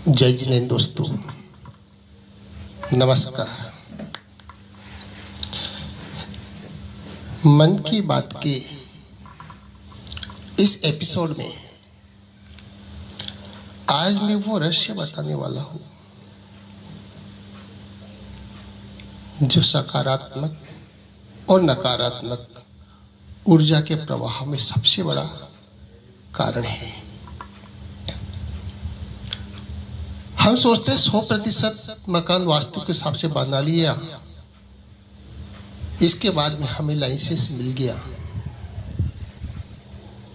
जय जिनेंद्र दोस्तों, नमस्कार। मन की बात के इस एपिसोड में आज मैं वो रहस्य बताने वाला हूँ जो सकारात्मक और नकारात्मक ऊर्जा के प्रवाह में सबसे बड़ा कारण है। हम सोचते हैं 100% मकान वास्तु के हिसाब से बना लिया, इसके बाद में हमें लाइसेंस मिल गया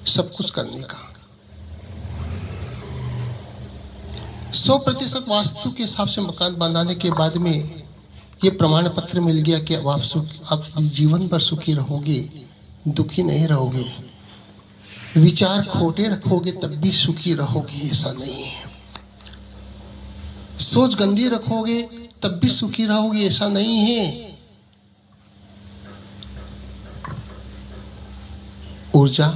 सब कुछ करने का। 100% वास्तु के हिसाब से मकान बनाने के बाद में ये प्रमाण पत्र मिल गया कि अब आप जीवन भर सुखी रहोगे, दुखी नहीं रहोगे। विचार खोटे रखोगे तब भी सुखी रहोगे, ऐसा नहीं है। सोच गंदी रखोगे तब भी सुखी रहोगे, ऐसा नहीं है। ऊर्जा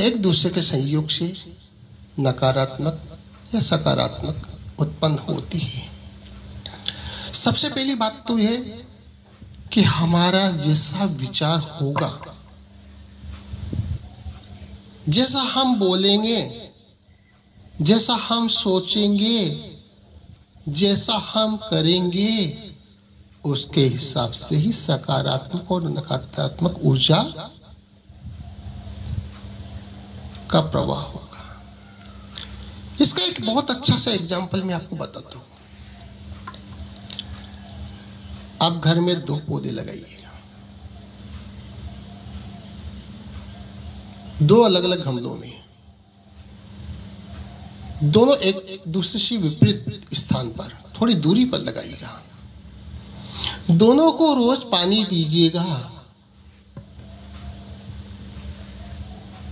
एक दूसरे के संयोग से नकारात्मक या सकारात्मक उत्पन्न होती है। सबसे पहली बात तो यह कि हमारा जैसा विचार होगा, जैसा हम बोलेंगे, जैसा हम सोचेंगे, जैसा हम करेंगे, उसके हिसाब से ही सकारात्मक और नकारात्मक ऊर्जा का प्रवाह होगा। इसका एक बहुत अच्छा सा एग्जाम्पल मैं आपको बताता हूं। आप घर में 2 पौधे लगाइएगा, 2 अलग अलग गमलों में, दोनों एक दूसरे से विपरीत स्थान पर थोड़ी दूरी पर लगाइएगा। दोनों को रोज पानी दीजिएगा।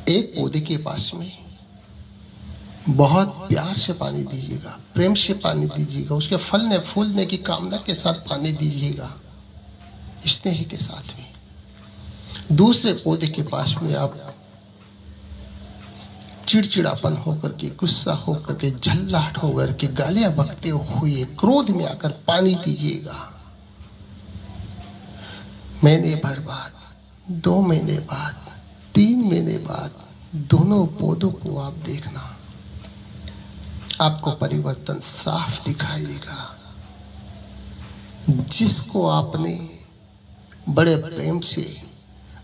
एक पौधे के पास में बहुत प्यार से पानी दीजिएगा, प्रेम से पानी दीजिएगा, उसके फलने फूलने की कामना के साथ पानी दीजिएगा, स्नेह के साथ में। दूसरे पौधे के पास में आप चिड़चिड़ापन होकर के, गुस्सा होकर के, झल्लाहट होकर के, गालियां बकते हुए, क्रोध में आकर पानी दीजिएगा। महीने भर बाद, 2 महीने बाद, 3 महीने बाद दोनों पौधों को आप देखना, आपको परिवर्तन साफ दिखाई देगा। जिसको आपने बड़े प्रेम से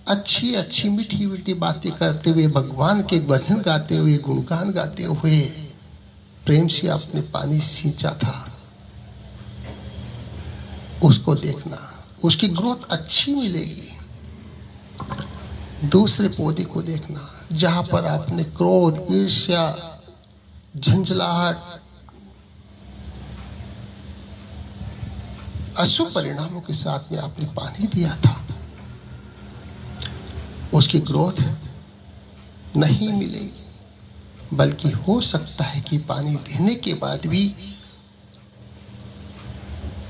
अच्छी अच्छी मीठी मीठी बातें करते हुए, भगवान के भजन गाते हुए, गुणगान गाते हुए प्रेम से आपने पानी सींचा था, उसको देखना, उसकी ग्रोथ अच्छी मिलेगी। दूसरे पौधे को देखना जहां पर आपने क्रोध, ईर्ष्या, झंझलाहट, अशुभ परिणामों के साथ में आपने पानी दिया था, उसकी ग्रोथ नहीं मिलेगी। बल्कि हो सकता है कि पानी देने के बाद भी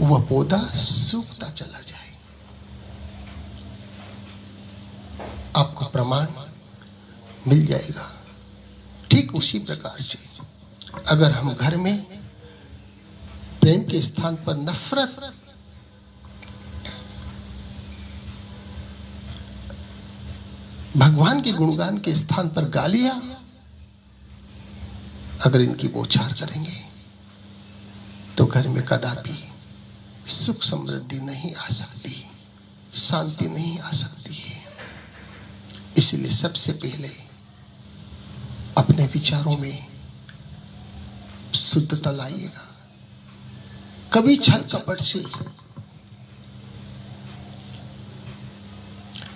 वह पौधा सूखता चला जाए। आपको प्रमाण मिल जाएगा। ठीक उसी प्रकार से अगर हम घर में प्रेम के स्थान पर नफरत, भगवान के गुणगान के स्थान पर गालियां अगर इनकी बौछार करेंगे तो घर में कदापि सुख समृद्धि नहीं आ सकती, शांति नहीं आ सकती है। इसलिए सबसे पहले अपने विचारों में शुद्धता लाइएगा। कभी छल कपट से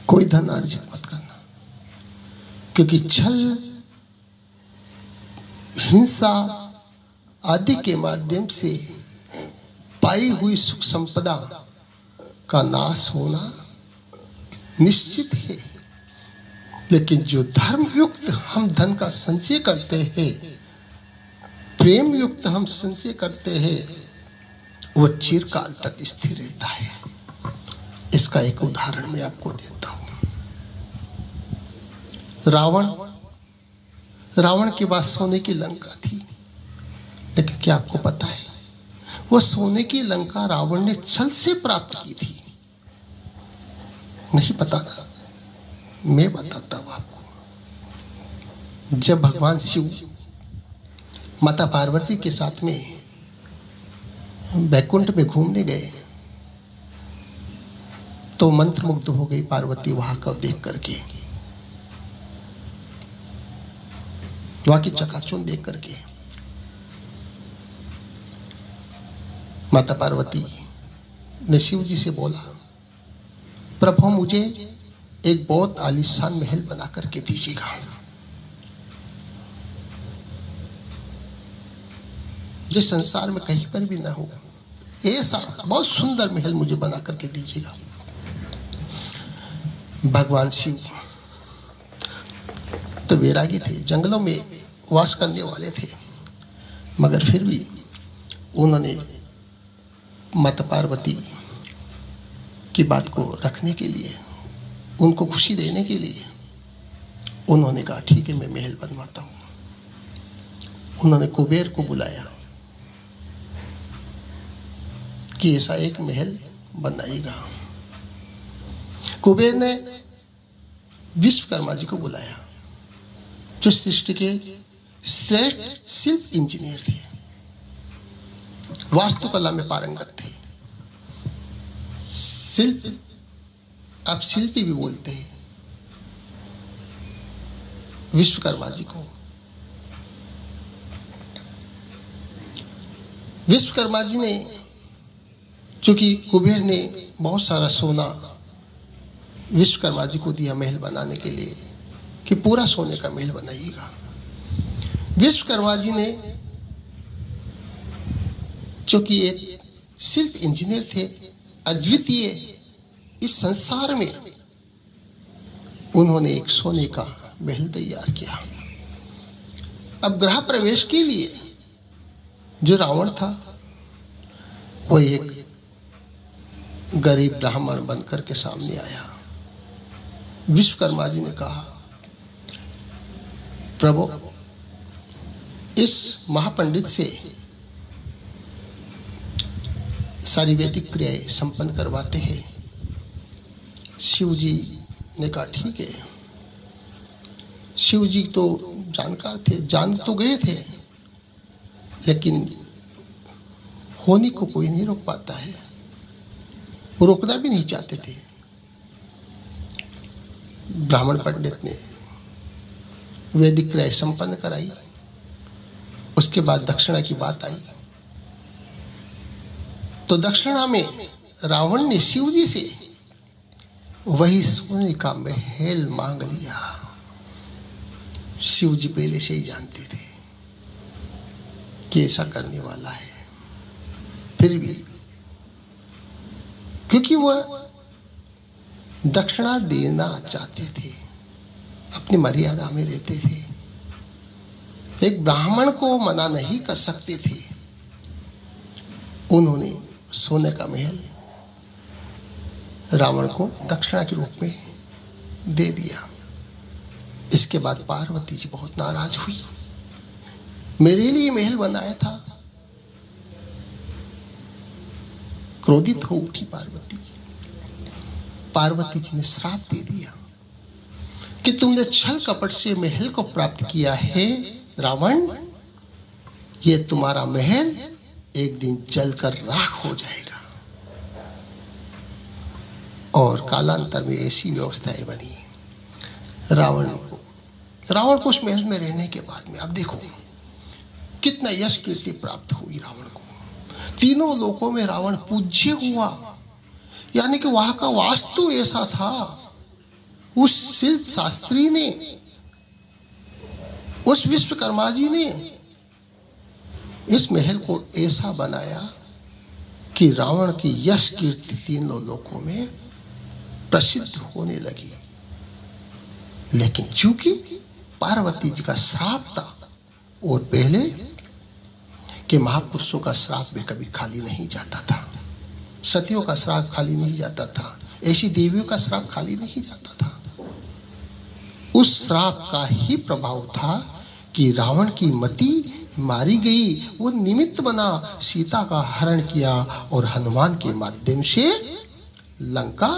कोई धन अर्जित मत करना, क्योंकि छल, हिंसा आदि के माध्यम से पाई हुई सुख संपदा का नाश होना निश्चित है। लेकिन जो धर्म युक्त हम धन का संचय करते हैं, प्रेम युक्त हम संचय करते हैं, वह चिरकाल तक स्थिर रहता है। इसका एक उदाहरण मैं आपको देता हूं। रावण के पास सोने की लंका थी। लेकिन क्या आपको पता है, वह सोने की लंका रावण ने छल से प्राप्त की थी? नहीं पता था? मैं बताता हूं आपको। जब भगवान शिव माता पार्वती के साथ में वैकुंठ में घूमने गए तो मंत्रमुग्ध हो गई पार्वती वहां का देख करके, वहां की चकाचौंध देख करके। माता पार्वती ने शिव जी से बोला, प्रभु मुझे एक बहुत आलीशान महल बना करके दीजिएगा, जो संसार में कहीं पर भी ना हो, ऐसा बहुत सुंदर महल मुझे बना करके दीजिएगा। भगवान शिव तो वैरागी थे, जंगलों में वास करने वाले थे, मगर फिर भी उन्होंने माता पार्वती की बात को रखने के लिए, उनको खुशी देने के लिए उन्होंने कहा ठीक है मैं महल बनवाता हूँ। उन्होंने कुबेर को बुलाया कि ऐसा एक महल बनाएगा। कुबेर ने विश्वकर्मा जी को बुलाया जो सृष्टि के श्रेष्ठ शिल्प इंजीनियर थे, वास्तुकला में पारंगत थे। शिल्प, आप शिल्पी भी बोलते हैं विश्वकर्मा जी को। विश्वकर्मा जी ने, चूंकि कुबेर ने बहुत सारा सोना विश्वकर्मा जी को दिया महल बनाने के लिए कि पूरा सोने का महल बनाइएगा। विश्वकर्मा जी ने, चूंकि एक शिल्प इंजीनियर थे, अद्वितीय इस संसार में, उन्होंने एक सोने का महल तैयार किया। अब गृह प्रवेश के लिए जो रावण था वो एक गरीब ब्राह्मण बनकर के सामने आया। विश्वकर्मा जी ने कहा, प्रभु इस महापंडित से सारी वैदिक क्रियाएं संपन्न करवाते हैं। शिव जी ने कहा ठीक है। शिव जी तो जानकार थे, जान तो गए थे, लेकिन होने को कोई नहीं रोक पाता है, वो रोकना भी नहीं चाहते थे। ब्राह्मण पंडित ने वैदिक क्रिया संपन्न कराई। उसके बाद दक्षिणा की बात आई तो दक्षिणा में रावण ने शिव जी से वही सोने का महल मांग लिया। शिव जी पहले से ही जानते थे कि ऐसा करने वाला है, फिर भी क्योंकि वह दक्षिणा देना चाहते थे, अपनी मर्यादा में रहते थे, एक ब्राह्मण को मना नहीं कर सकते थे। उन्होंने सोने का महल रावण को दक्षिणा के रूप में दे दिया। इसके बाद पार्वती जी बहुत नाराज हुई, मेरे लिए महल बनाया था। क्रोधित हो उठी पार्वती जी। पार्वती जी ने श्राप दे दिया कि तुमने छल कपट से महल को प्राप्त किया है रावण, ये तुम्हारा महल एक दिन जलकर राख हो जाएगा। और कालांतर में ऐसी व्यवस्थाएं बनी रावण को उस महल में रहने के बाद में, अब देखो कितना यश कीर्ति प्राप्त हुई रावण को। तीनों लोकों में रावण पूज्य हुआ, यानी कि वहां का वास्तु ऐसा था। उस शिल्प शास्त्री ने, उस विश्वकर्मा जी ने इस महल को ऐसा बनाया कि रावण की यश कीर्ति तीनों लोकों में प्रसिद्ध होने लगी। लेकिन चूंकि पार्वती जी का श्राप था, और पहले के महापुरुषों का श्राप भी कभी खाली नहीं जाता था, सतियों का श्राप खाली नहीं जाता था, ऐसी देवियों का श्राप खाली नहीं जाता था। उस श्राप का ही प्रभाव था कि रावण की मति मारी गई, वो निमित्त बना, सीता का हरण किया और हनुमान के माध्यम से लंका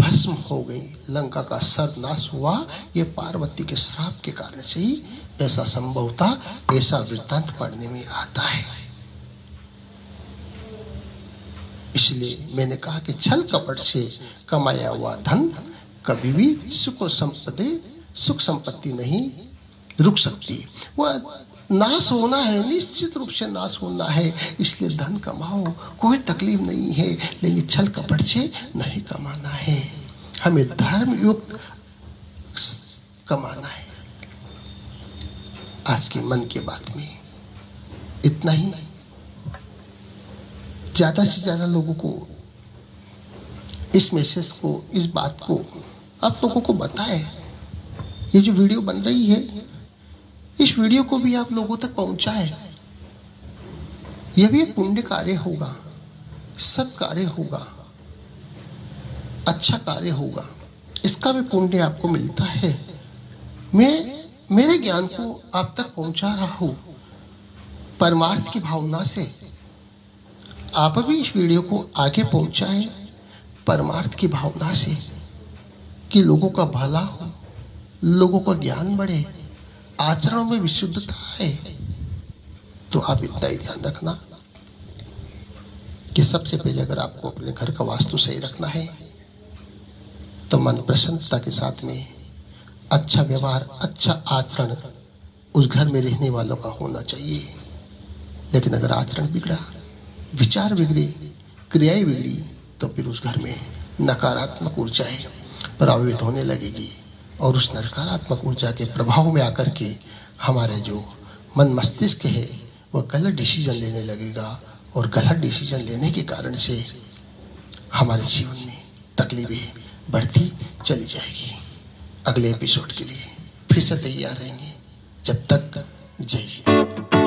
भस्म हो गई, लंका का सर्वनाश हुआ। ये पार्वती के श्राप के कारण से ही ऐसा संभव था। ऐसा वृत्तांत पढ़ने में आता है। इसलिए मैंने कहा कि छल कपट से कमाया हुआ धन कभी भी सुख संपत्ति नहीं रुक सकती। वह नाश होना है, निश्चित रूप से नाश होना है। इसलिए धन कमाओ, कोई तकलीफ नहीं है, लेकिन छल कपट से नहीं कमाना है। हमें धर्म युक्त कमाना है। आज के मन की बात में इतना ही। ज्यादा से ज्यादा लोगों को इस मैसेज को, इस बात को आप लोगों को बताएं। ये जो वीडियो बन रही है, इस वीडियो को भी आप लोगों तक पहुंचाएं। यह भी एक पुण्य कार्य होगा, सत् कार्य होगा, अच्छा कार्य होगा। इसका भी पुण्य आपको मिलता है। मैं मेरे ज्ञान को आप तक पहुंचा रहा हूं परमार्थ की भावना से। आप भी इस वीडियो को आगे पहुंचाएं परमार्थ की भावना से, कि लोगों का भला हो, लोगों का ज्ञान बढ़े, आचरण में विशुद्धता है। तो आप इतना ही ध्यान रखना कि सबसे पहले अगर आपको अपने घर का वास्तु सही रखना है तो मन प्रसन्नता के साथ में अच्छा व्यवहार, अच्छा आचरण उस घर में रहने वालों का होना चाहिए। लेकिन अगर आचरण बिगड़ा, विचार बिगड़े, क्रियाएं बिगड़ी, तो फिर उस घर में नकारात्मक ऊर्जाएं प्रभावित होने लगेगी और उस नकारात्मक ऊर्जा के प्रभाव में आकर के हमारे जो मन मस्तिष्क है वह गलत डिसीजन लेने लगेगा और गलत डिसीजन लेने के कारण से हमारे जीवन में तकलीफें बढ़ती चली जाएगी। अगले एपिसोड के लिए फिर से तैयार रहेंगे। जब तक जय हिंद।